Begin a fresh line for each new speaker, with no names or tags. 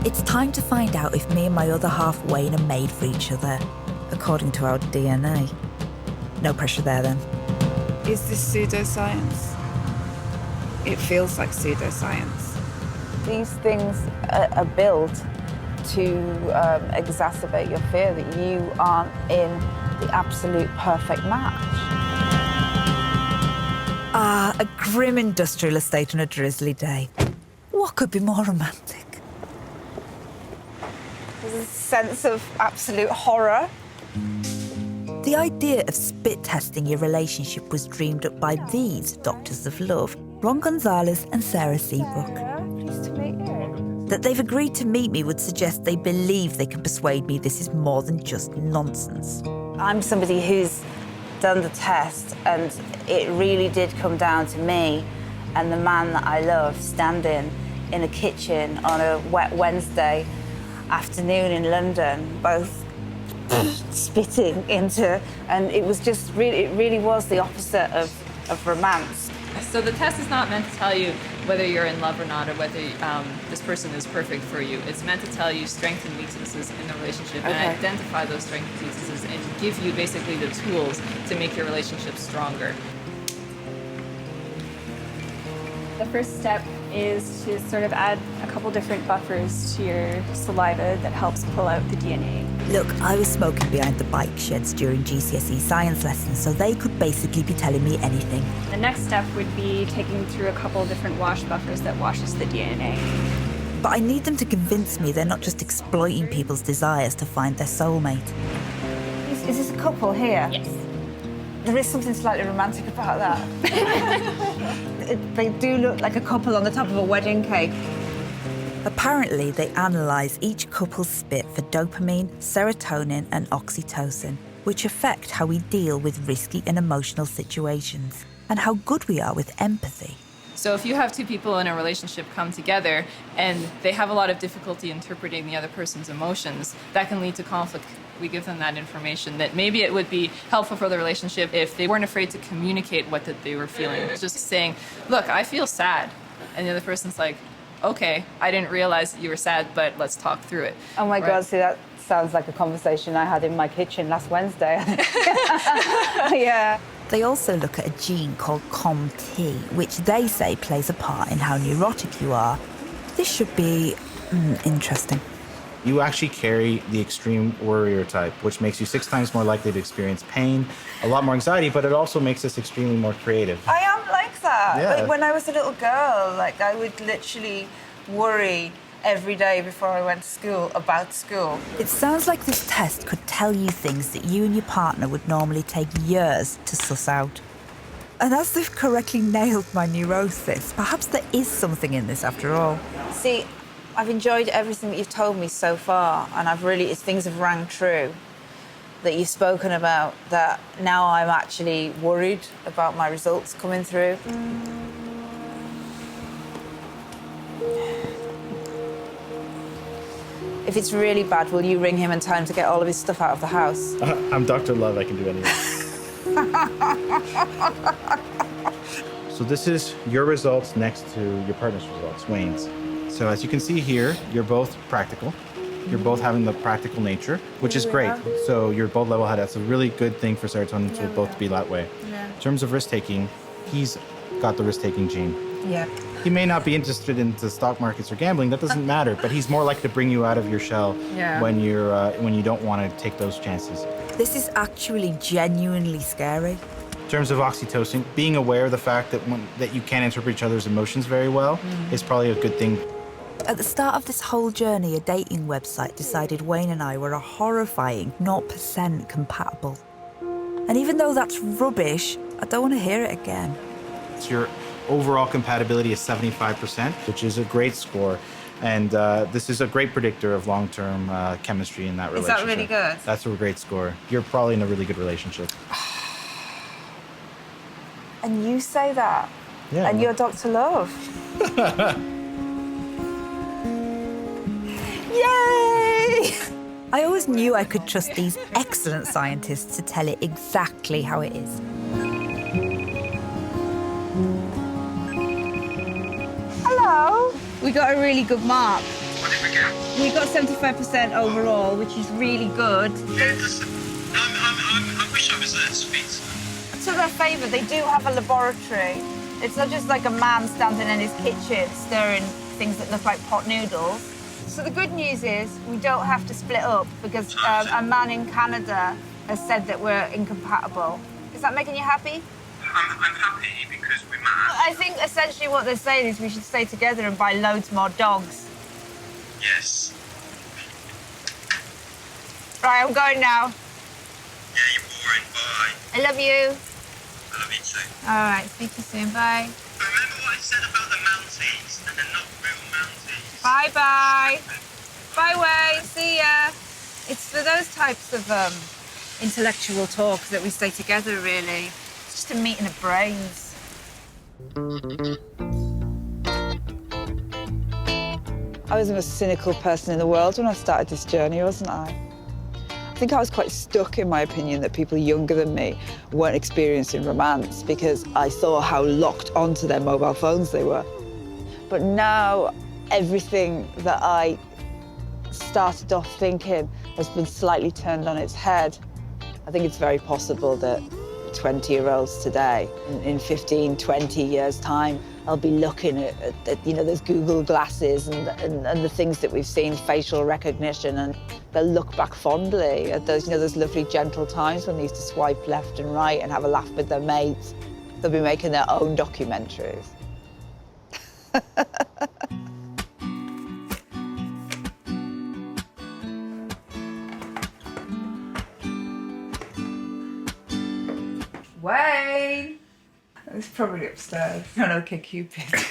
It's time to find out if me and my other half, Wayne, are made for each other, according to our DNA. No pressure there, then.
Is this pseudoscience? It feels like pseudoscience.
These things are built to exacerbate your fear that you aren't in the absolute perfect match.
Ah, a grim industrial estate on a drizzly day. What could be more romantic?
There's a sense of absolute horror.
The idea of spit testing your relationship was dreamed up by these doctors of love, Ron Gonzalez and Sarah Seabrook.
Pleased to meet you.
That they've agreed to meet me would suggest they believe they can persuade me this is more than just nonsense.
I'm somebody who's done the test, and it really did come down to me and the man that I love standing in a kitchen on a wet Wednesday afternoon in London, both spitting into, and it was just really, it really was the opposite of romance.
So the test is not meant to tell you whether you're in love or not, or whether this person is perfect for you. It's meant to tell you strengths and weaknesses in the relationship, and identify those strengths and weaknesses, and give you basically the tools to make your relationship stronger.
The first step is to sort of add a couple different buffers to your saliva that helps pull out the DNA.
Look, I was smoking behind the bike sheds during GCSE science lessons, so they could basically be telling me anything.
The next step would be taking through a couple different wash buffers that washes the DNA.
But I need them to convince me they're not just exploiting people's desires to find their soulmate.
Is this a couple here?
Yes.
There is something slightly romantic about that. They do look like a couple on the top of a wedding cake.
Apparently, they analyse each couple's spit for dopamine, serotonin and oxytocin, which affect how we deal with risky and emotional situations, and how good we are with empathy.
So if you have two people in a relationship come together and they have a lot of difficulty interpreting the other person's emotions, that can lead to conflict. We give them that information that maybe it would be helpful for the relationship if they weren't afraid to communicate what that they were feeling. Just saying, look, I feel sad. And the other person's like, okay, I didn't realize that you were sad, but let's talk through it.
Oh my God, see, that sounds like a conversation I had in my kitchen last Wednesday. Yeah.
They also look at a gene called COMT, which they say plays a part in how neurotic you are. This should be interesting.
You actually carry the extreme worrier type, which makes you 6 times more likely to experience pain, a lot more anxiety, but it also makes us extremely more creative.
I am like that.
Yeah.
Like when I was a little girl, like I would literally worry every day before I went to school about school.
It sounds like this test could tell you things that you and your partner would normally take years to suss out. And as they've correctly nailed my neurosis, perhaps there is something in this after all.
See, I've enjoyed everything that you've told me so far, and things have rang true that you've spoken about, that now I'm actually worried about my results coming through. If it's really bad, will you ring him and tell him to get all of his stuff out of the house?
I'm Dr. Love, I can do anything. So this is your results next to your partner's results, Wayne's. So as you can see here, you're both practical. You're both having the practical nature, which is great. So you're both level-headed. That's a really good thing for serotonin to both be that way.
Yeah.
In terms of risk-taking, he's got the risk-taking gene.
Yeah.
He may not be interested in the stock markets or gambling, that doesn't matter, but he's more likely to bring you out of your shell when you don't want to take those chances.
This is actually genuinely scary.
In terms of oxytocin, being aware of the fact that you can't interpret each other's emotions very well is probably a good thing.
At the start of this whole journey, a dating website decided Wayne and I were a horrifying 0% compatible. And even though that's rubbish, I don't want to hear it again.
So your overall compatibility is 75%, which is a great score. And this is a great predictor of long-term chemistry in that relationship.
Is that really good?
That's a great score. You're probably in a really good relationship.
And you say that?
Yeah.
And you're Dr. Love? Yay!
I always knew I could trust these excellent scientists to tell it exactly how it is.
Hello. We got a really good mark. We got 75% overall, which is really good.
I wish I was there to speak to them.
To their favour, they do have a laboratory. It's not just like a man standing in his kitchen stirring things that look like pot noodles. So the good news is we don't have to split up because a man in Canada has said that we're incompatible. Is that making you happy?
I'm happy because we're mad.
I think essentially what they're saying is we should stay together and buy loads more dogs.
Yes.
Right, I'm going now.
Yeah, you're boring. Bye.
I love you.
I love you too.
All right, speak to you soon. Bye.
Remember what I said about the Mounties? And they're not real Mounties.
Bye-bye. Bye, Wayne. See ya. It's for those types of intellectual talks that we stay together, really. It's just a meeting of brains. I was the most cynical person in the world when I started this journey, wasn't I? I think I was quite stuck in my opinion that people younger than me weren't experiencing romance because I saw how locked onto their mobile phones they were. But now, everything that I started off thinking has been slightly turned on its head. I think it's very possible that 20-year-olds today, in 15, 20 years' time, I'll be looking at those Google glasses and the things that we've seen, facial recognition, and they'll look back fondly at those lovely, gentle times when they used to swipe left and right and have a laugh with their mates. They'll be making their own documentaries. Wayne! It's probably upstairs. No, okay, Cupid.